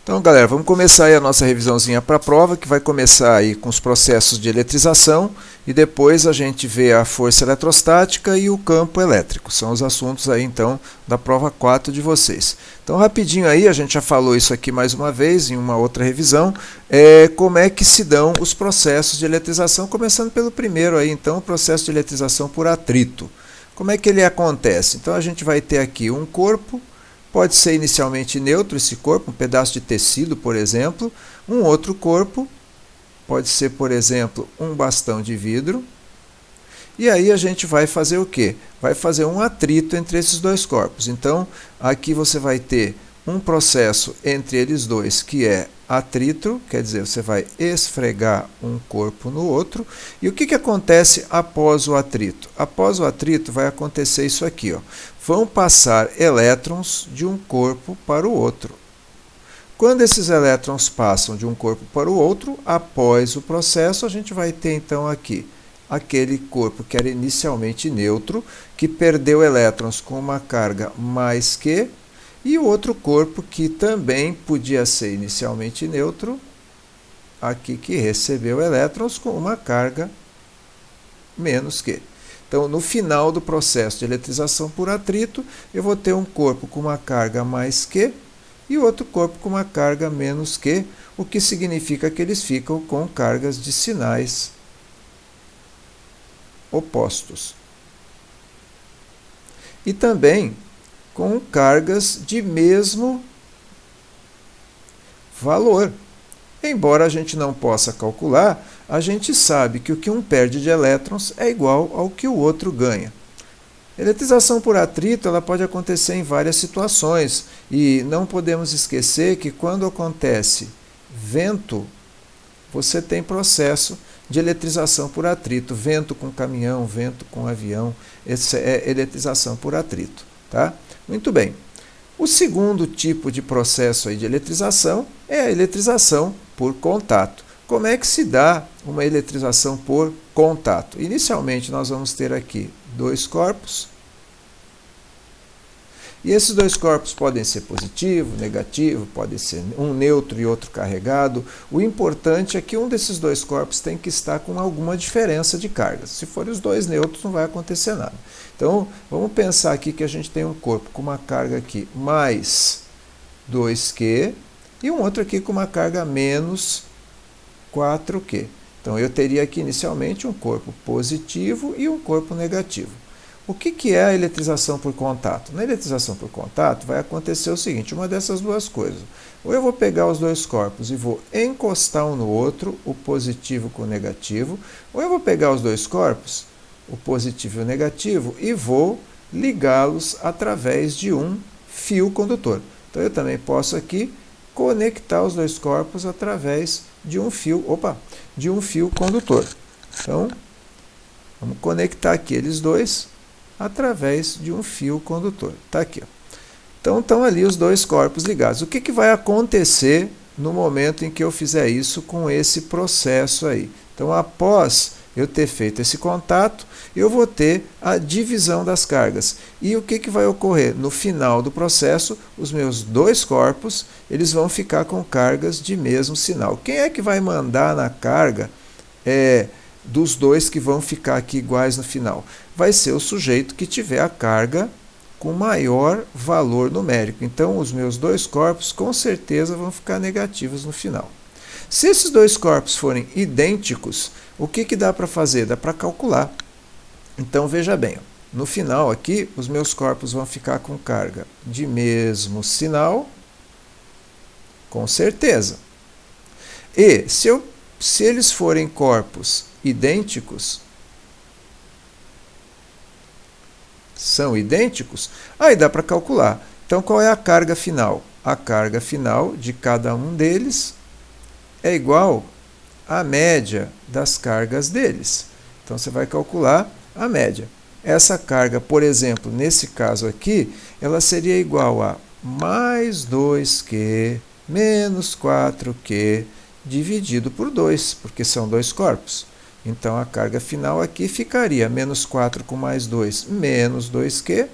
Então, galera, vamos começar aí a nossa revisãozinha para a prova, que vai começar aí com os processos de eletrização e depois a gente vê a força eletrostática e o campo elétrico. São os assuntos aí, então, da prova 4 de vocês. Então, rapidinho aí, a gente já falou isso aqui mais uma vez em uma outra revisão, como é que se dão os processos de eletrização, começando pelo primeiro aí, então, o processo de eletrização por atrito. Como é que ele acontece? Então, a gente vai ter aqui um corpo. Pode ser inicialmente neutro esse corpo, um pedaço de tecido, por exemplo. Um outro corpo, pode ser, por exemplo, um bastão de vidro. E aí a gente vai fazer o quê? Vai fazer um atrito entre esses dois corpos. Então, aqui você vai ter um processo entre eles dois, que é atrito, quer dizer, você vai esfregar um corpo no outro. E o que acontece após o atrito? Após o atrito vai acontecer isso aqui, ó. Vão passar elétrons de um corpo para o outro. Quando esses elétrons passam de um corpo para o outro, após o processo, a gente vai ter então aqui aquele corpo que era inicialmente neutro, que perdeu elétrons com uma carga mais Q, e o outro corpo que também podia ser inicialmente neutro, aqui que recebeu elétrons com uma carga menos Q. Então, no final do processo de eletrização por atrito, eu vou ter um corpo com uma carga mais Q e outro corpo com uma carga menos Q, o que significa que eles ficam com cargas de sinais opostos. E também com cargas de mesmo valor. Embora a gente não possa calcular, a gente sabe que o que um perde de elétrons é igual ao que o outro ganha. Eletrização por atrito ela pode acontecer em várias situações e não podemos esquecer que quando acontece vento, você tem processo de eletrização por atrito. Vento com caminhão, vento com avião, essa é eletrização por atrito. Tá? Muito bem. O segundo tipo de processo aí de eletrização é a eletrização por contato. Como é que se dá uma eletrização por contato? Inicialmente, nós vamos ter aqui dois corpos. E esses dois corpos podem ser positivo, negativo, pode ser um neutro e outro carregado. O importante é que um desses dois corpos tem que estar com alguma diferença de cargas. Se forem os dois neutros, não vai acontecer nada. Então, vamos pensar aqui que a gente tem um corpo com uma carga aqui mais 2Q e um outro aqui com uma carga menos 4Q. Então, eu teria aqui inicialmente um corpo positivo e um corpo negativo. O que é a eletrização por contato? Na eletrização por contato vai acontecer o seguinte, uma dessas duas coisas. Ou eu vou pegar os dois corpos e vou encostar um no outro, o positivo com o negativo, ou eu vou pegar os dois corpos, o positivo e o negativo, e vou ligá-los através de um fio condutor. Então eu também posso aqui conectar os dois corpos através de um fio condutor. Então, vamos conectar aqui eles dois através de um fio condutor. Está aqui. Ó. Então, estão ali os dois corpos ligados. O que vai acontecer no momento em que eu fizer isso com esse processo aí? Então, após eu ter feito esse contato, eu vou ter a divisão das cargas. E o que vai ocorrer? No final do processo, os meus dois corpos eles vão ficar com cargas de mesmo sinal. Quem é que vai mandar na carga dos dois que vão ficar aqui iguais no final? Vai ser o sujeito que tiver a carga com maior valor numérico. Então, os meus dois corpos com certeza vão ficar negativos no final. Se esses dois corpos forem idênticos, o que dá para fazer? Dá para calcular. Então, veja bem, no final aqui, os meus corpos vão ficar com carga de mesmo sinal, com certeza. E se eles forem corpos idênticos, são idênticos, aí dá para calcular. Então, qual é a carga final? A carga final de cada um deles é igual à média das cargas deles. Então, você vai calcular a média. Essa carga, por exemplo, nesse caso aqui, ela seria igual a mais 2Q menos 4Q dividido por 2, porque são dois corpos. Então, a carga final aqui ficaria menos 4 com mais 2, menos 2Q,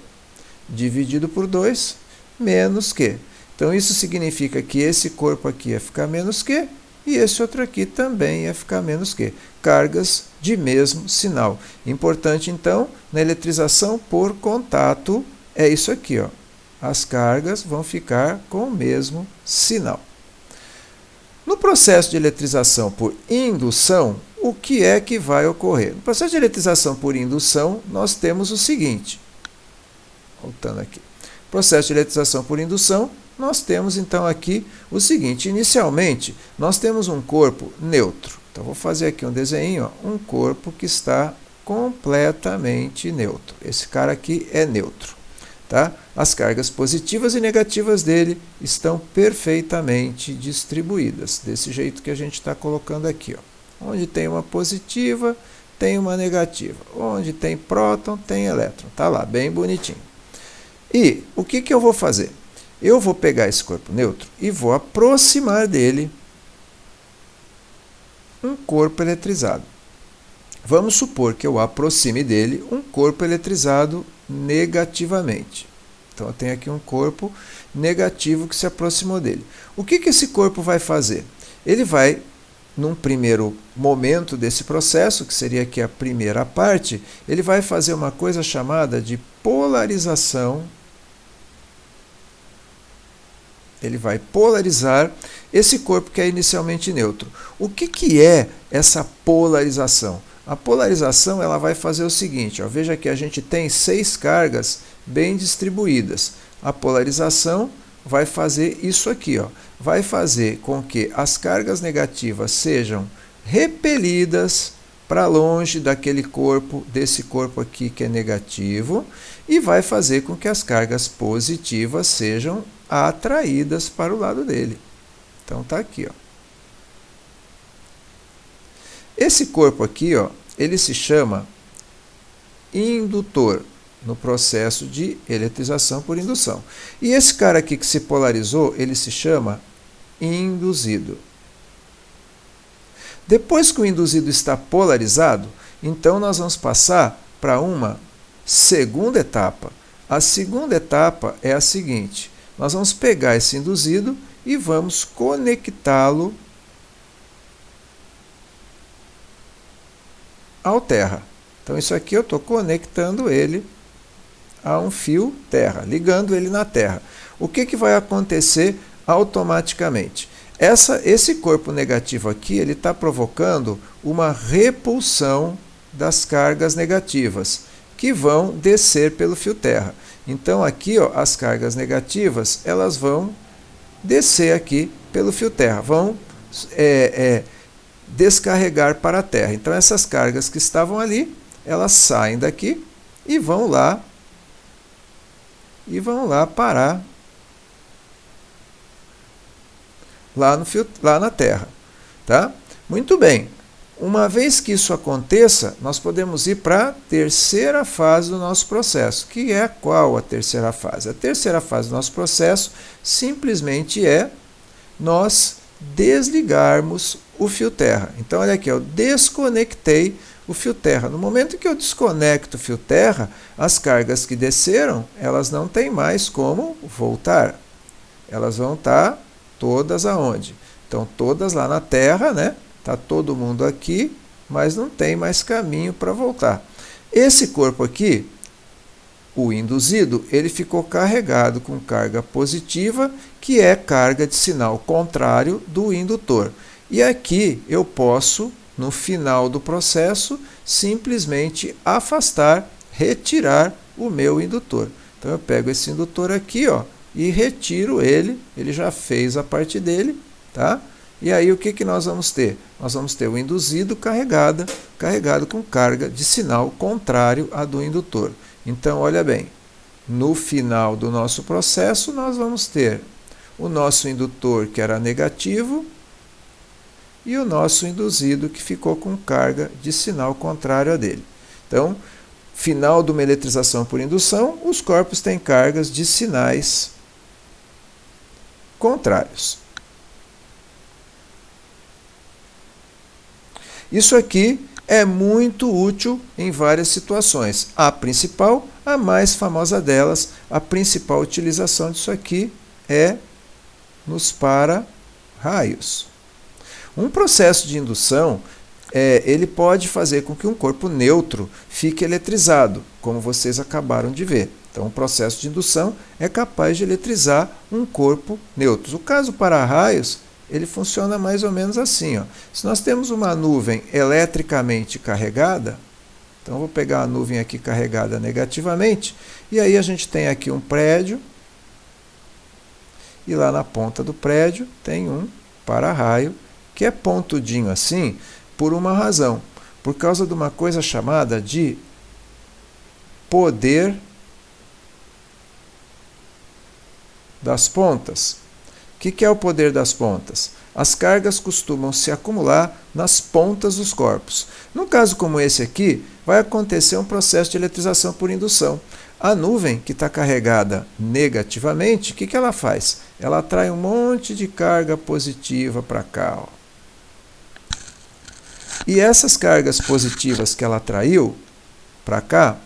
dividido por 2, menos Q. Então isso significa que esse corpo aqui ia ficar menos Q e esse outro aqui também ia ficar menos Q. Cargas de mesmo sinal. Importante então, na eletrização por contato, é isso aqui, ó. As cargas vão ficar com o mesmo sinal. No processo de eletrização por indução, o que é que vai ocorrer? No processo de eletrização por indução, nós temos o seguinte. Voltando aqui. Processo de eletrização por indução, nós temos então aqui o seguinte. Inicialmente, nós temos um corpo neutro. Então, vou fazer aqui um desenho, ó, um corpo que está completamente neutro. Esse cara aqui é neutro. Tá? As cargas positivas e negativas dele estão perfeitamente distribuídas, desse jeito que a gente está colocando aqui. Ó. Onde tem uma positiva, tem uma negativa. Onde tem próton, tem elétron. Está lá, bem bonitinho. E o que eu vou fazer? Eu vou pegar esse corpo neutro e vou aproximar dele um corpo eletrizado. Vamos supor que eu aproxime dele um corpo eletrizado negativamente. Então, eu tenho aqui um corpo negativo que se aproximou dele. O que esse corpo vai fazer? Ele vai, num primeiro momento desse processo, que seria aqui a primeira parte, ele vai fazer uma coisa chamada de polarização. Ele vai polarizar esse corpo que é inicialmente neutro. O que é essa polarização? A polarização ela vai fazer o seguinte, ó, veja que a gente tem 6 cargas bem distribuídas. A polarização vai fazer isso aqui, ó, vai fazer com que as cargas negativas sejam repelidas para longe daquele corpo, desse corpo aqui que é negativo, e vai fazer com que as cargas positivas sejam atraídas para o lado dele. Então está aqui, ó. Esse corpo aqui, ó, ele se chama indutor no processo de eletrização por indução. E esse cara aqui que se polarizou, ele se chama induzido. Depois que o induzido está polarizado, então nós vamos passar para uma segunda etapa. A segunda etapa é a seguinte: nós vamos pegar esse induzido e vamos conectá-lo ao terra. Então isso aqui eu estou conectando ele a um fio terra, ligando ele na terra. O que vai acontecer automaticamente? Esse corpo negativo aqui, ele está provocando uma repulsão das cargas negativas, que vão descer pelo fio terra. Então aqui, ó, as cargas negativas, elas vão descer aqui pelo fio terra, vão descarregar para a terra. Então essas cargas que estavam ali, elas saem daqui e vão lá parar lá na terra, tá? Muito bem. Uma vez que isso aconteça, nós podemos ir para a terceira fase do nosso processo, que é qual a terceira fase? A terceira fase do nosso processo simplesmente é nós desligarmos o fio terra. Então, olha aqui, eu desconectei o fio terra. No momento que eu desconecto o fio terra, as cargas que desceram, elas não têm mais como voltar. Elas vão estar todas aonde? Então, todas lá na terra, né? Está todo mundo aqui, mas não tem mais caminho para voltar. Esse corpo aqui, o induzido, ele ficou carregado com carga positiva, que é carga de sinal contrário do indutor. E aqui eu posso, no final do processo, simplesmente afastar, retirar o meu indutor. Então eu pego esse indutor aqui, ó, e retiro ele já fez a parte dele, tá? E aí o que nós vamos ter? Nós vamos ter o induzido carregado com carga de sinal contrário à do indutor. Então, olha bem, no final do nosso processo, nós vamos ter o nosso indutor que era negativo e o nosso induzido que ficou com carga de sinal contrário a dele. Então, final de uma eletrização por indução, os corpos têm cargas de sinais contrários. Isso aqui é muito útil em várias situações. A principal, a mais famosa delas, a principal utilização disso aqui é nos para-raios. Um processo de indução ele pode fazer com que um corpo neutro fique eletrizado, como vocês acabaram de ver. Então, o processo de indução é capaz de eletrizar um corpo neutro. O caso para-raios, ele funciona mais ou menos assim. Ó. Se nós temos uma nuvem eletricamente carregada, então eu vou pegar a nuvem aqui carregada negativamente, e aí a gente tem aqui um prédio, e lá na ponta do prédio tem um para-raio, que é pontudinho assim, por uma razão, por causa de uma coisa chamada de poder das pontas. O que é o poder das pontas? As cargas costumam se acumular nas pontas dos corpos. Num caso como esse aqui, vai acontecer um processo de eletrização por indução. A nuvem que está carregada negativamente, o que ela faz? Ela atrai um monte de carga positiva para cá. Ó. E essas cargas positivas que ela atraiu para cá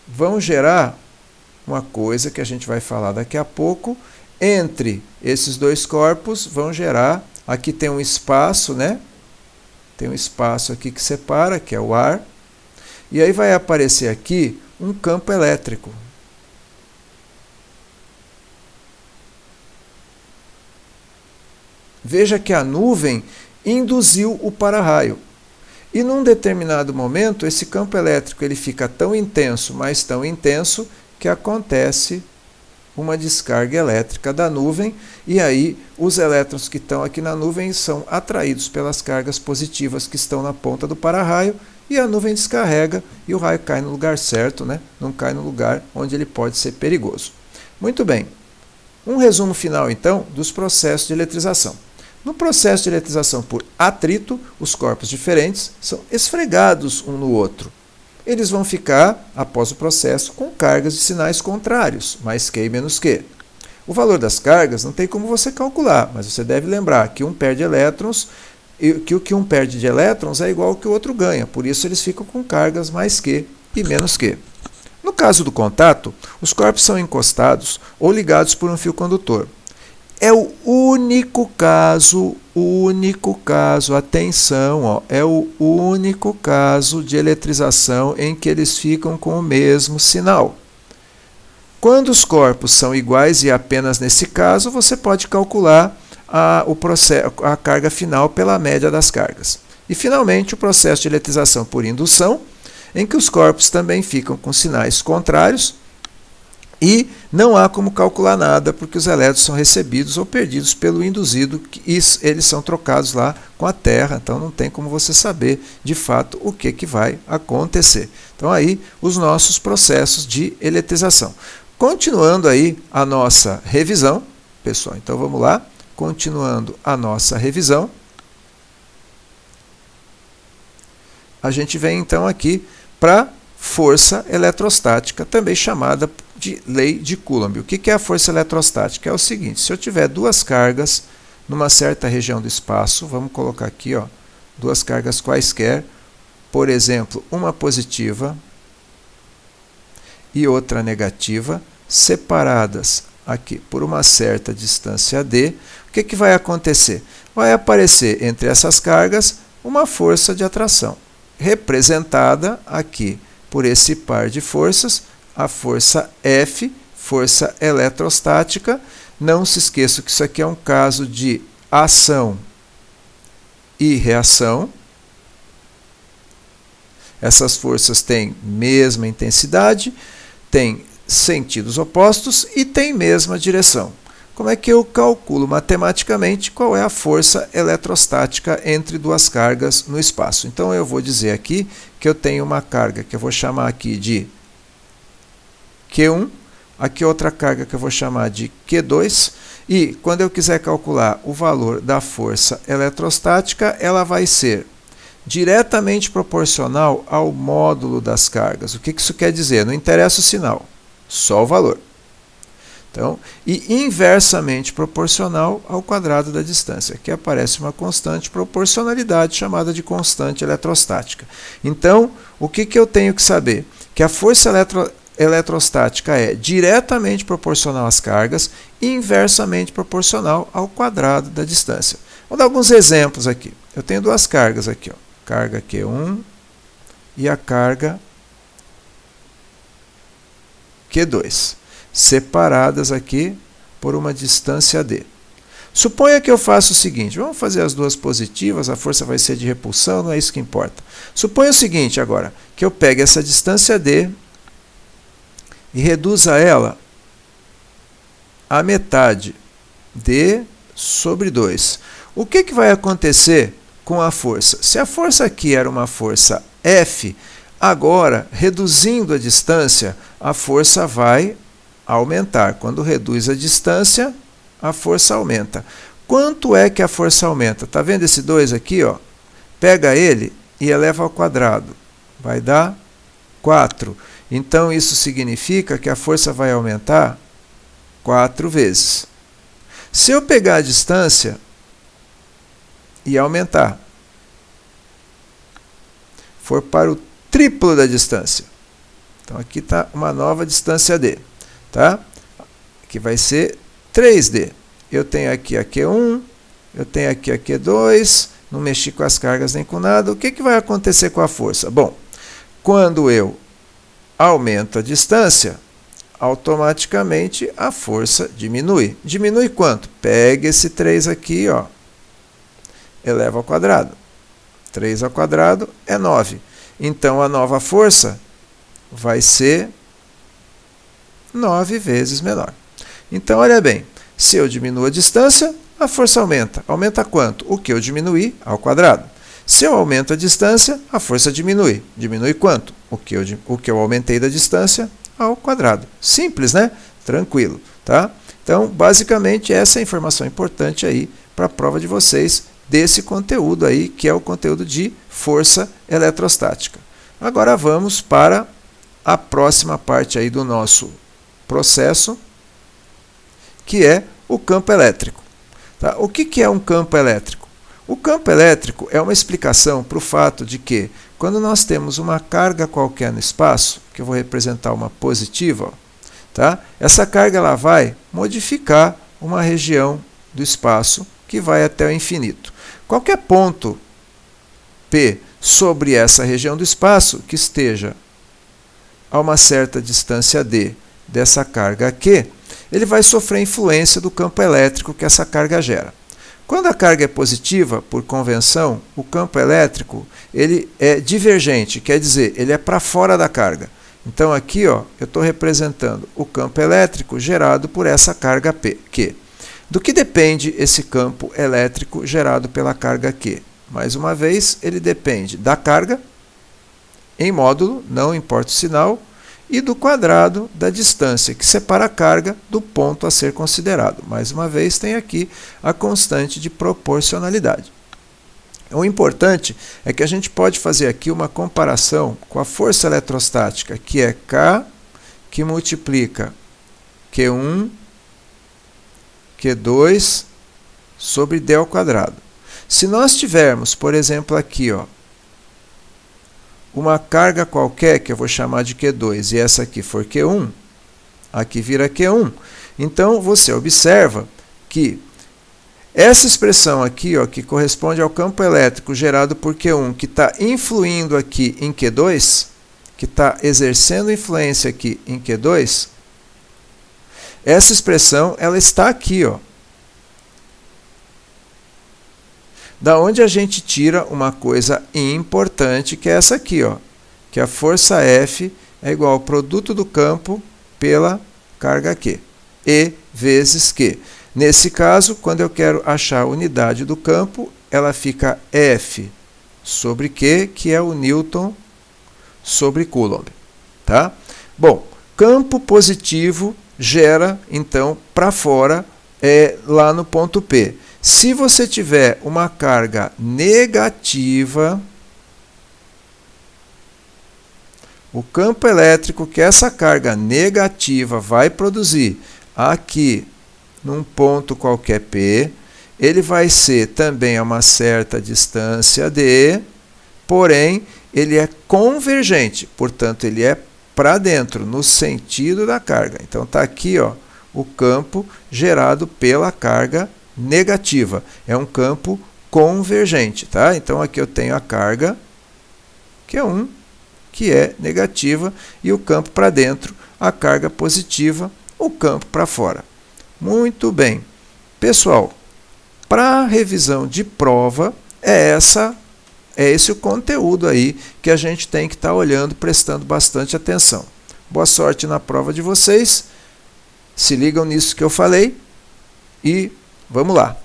vão gerar uma coisa que a gente vai falar daqui a pouco. Entre esses dois corpos vão gerar, aqui tem um espaço, né? Tem um espaço aqui que separa, que é o ar. E aí vai aparecer aqui um campo elétrico. Veja que a nuvem induziu o para-raio. E num determinado momento, esse campo elétrico ele fica tão intenso, mas tão intenso, que acontece uma descarga elétrica da nuvem, e aí os elétrons que estão aqui na nuvem são atraídos pelas cargas positivas que estão na ponta do para-raio, e a nuvem descarrega e o raio cai no lugar certo, né? Não cai no lugar onde ele pode ser perigoso. Muito bem. Um resumo final, então, dos processos de eletrização. No processo de eletrização por atrito, os corpos diferentes são esfregados um no outro. Eles vão ficar, após o processo, com cargas de sinais contrários, mais Q e menos Q. O valor das cargas não tem como você calcular, mas você deve lembrar que um perde elétrons, e que o que um perde de elétrons é igual ao que o outro ganha, por isso eles ficam com cargas mais Q e menos Q. No caso do contato, os corpos são encostados ou ligados por um fio condutor. É o único caso, atenção, ó, é o único caso de eletrização em que eles ficam com o mesmo sinal. Quando os corpos são iguais, e apenas nesse caso, você pode calcular a carga final pela média das cargas. E, finalmente, o processo de eletrização por indução, em que os corpos também ficam com sinais contrários, e não há como calcular nada, porque os elétrons são recebidos ou perdidos pelo induzido, e eles são trocados lá com a Terra, então não tem como você saber de fato o que vai acontecer. Então aí os nossos processos de eletrização. Continuando aí a nossa revisão, pessoal, então vamos lá, continuando a nossa revisão, a gente vem então aqui para força eletrostática, também chamada de lei de Coulomb. O que é a força eletrostática? É o seguinte, se eu tiver duas cargas numa certa região do espaço, vamos colocar aqui, ó, duas cargas quaisquer, por exemplo, uma positiva e outra negativa, separadas aqui por uma certa distância d, o que vai acontecer? Vai aparecer entre essas cargas uma força de atração, representada aqui por esse par de forças, a força F, força eletrostática. Não se esqueça que isso aqui é um caso de ação e reação. Essas forças têm mesma intensidade, têm sentidos opostos e têm mesma direção. Como é que eu calculo matematicamente qual é a força eletrostática entre duas cargas no espaço? Então eu vou dizer aqui que eu tenho uma carga que eu vou chamar aqui de Q1, aqui outra carga que eu vou chamar de Q2, e quando eu quiser calcular o valor da força eletrostática, ela vai ser diretamente proporcional ao módulo das cargas. O que isso quer dizer? Não interessa o sinal, só o valor. Então, e inversamente proporcional ao quadrado da distância. Aqui aparece uma constante proporcionalidade chamada de constante eletrostática. Então, o que eu tenho que saber? Que a força eletrostática é diretamente proporcional às cargas e inversamente proporcional ao quadrado da distância. Vou dar alguns exemplos aqui. Eu tenho duas cargas aqui, ó. Carga Q1 e a carga Q2, separadas aqui por uma distância d. Suponha que eu faça o seguinte, vamos fazer as duas positivas, a força vai ser de repulsão, não é isso que importa. Suponha o seguinte agora, que eu pegue essa distância d e reduza ela a metade, d sobre 2. O que vai acontecer com a força? Se a força aqui era uma força F, agora, reduzindo a distância, a força vai aumentar. Quando reduz a distância, a força aumenta. Quanto é que a força aumenta? Está vendo esse 2 aqui? Ó? Pega ele e eleva ao quadrado. Vai dar 4. Então, isso significa que a força vai aumentar 4 vezes. Se eu pegar a distância e aumentar, for para o triplo da distância. Então, aqui está uma nova distância d. Tá? Que vai ser 3D. Eu tenho aqui a Q1, eu tenho aqui a Q2, não mexi com as cargas nem com nada. O que vai acontecer com a força? Bom, quando eu aumento a distância, automaticamente a força diminui. Diminui quanto? Pega esse 3 aqui, ó, eleva ao quadrado. 3 ao quadrado é 9. Então, a nova força vai ser 9 vezes menor. Então, olha bem, se eu diminuo a distância, a força aumenta. Aumenta quanto? O que eu diminuí ao quadrado. Se eu aumento a distância, a força diminui. Diminui quanto? O que eu aumentei da distância ao quadrado. Simples, né? Tranquilo, tá? Então, basicamente, essa é a informação importante aí para a prova de vocês desse conteúdo aí, que é o conteúdo de força eletrostática. Agora vamos para a próxima parte aí do nosso processo, que é o campo elétrico. Tá? O que é um campo elétrico? O campo elétrico é uma explicação para o fato de que, quando nós temos uma carga qualquer no espaço, que eu vou representar uma positiva, ó, tá? Essa carga ela vai modificar uma região do espaço que vai até o infinito. Qualquer ponto P sobre essa região do espaço que esteja a uma certa distância d dessa carga Q, ele vai sofrer influência do campo elétrico que essa carga gera. Quando a carga é positiva, por convenção, o campo elétrico ele é divergente, quer dizer, ele é para fora da carga. Então aqui ó, eu estou representando o campo elétrico gerado por essa carga Q. Do que depende esse campo elétrico gerado pela carga Q? Mais uma vez, ele depende da carga em módulo, não importa o sinal, e do quadrado da distância que separa a carga do ponto a ser considerado. Mais uma vez, tem aqui a constante de proporcionalidade. O importante é que a gente pode fazer aqui uma comparação com a força eletrostática, que é K, que multiplica Q1, Q2 sobre d ao quadrado. Se nós tivermos, por exemplo, aqui, ó, uma carga qualquer, que eu vou chamar de Q2, e essa aqui for Q1, aqui vira Q1. Então, você observa que essa expressão aqui, ó, que corresponde ao campo elétrico gerado por Q1, que está influindo aqui em Q2, que está exercendo influência aqui em Q2, essa expressão ela está aqui, ó. Da onde a gente tira uma coisa importante, que é essa aqui, ó, que a força F é igual ao produto do campo pela carga Q, E vezes Q. Nesse caso, quando eu quero achar a unidade do campo, ela fica F sobre Q, que é o Newton sobre Coulomb. Tá? Bom, campo positivo gera, então, para fora, lá no ponto P. Se você tiver uma carga negativa, o campo elétrico que essa carga negativa vai produzir aqui num ponto qualquer P, ele vai ser também a uma certa distância D, porém ele é convergente, portanto ele é para dentro, no sentido da carga. Então está aqui, ó, o campo gerado pela carga negativa. É um campo convergente, tá? Então aqui eu tenho a carga Q1, que é negativa, e o campo para dentro, a carga positiva, o campo para fora. Muito bem. Pessoal, para revisão de prova, é esse o conteúdo aí que a gente tem que estar olhando, prestando bastante atenção. Boa sorte na prova de vocês. Se ligam nisso que eu falei e vamos lá.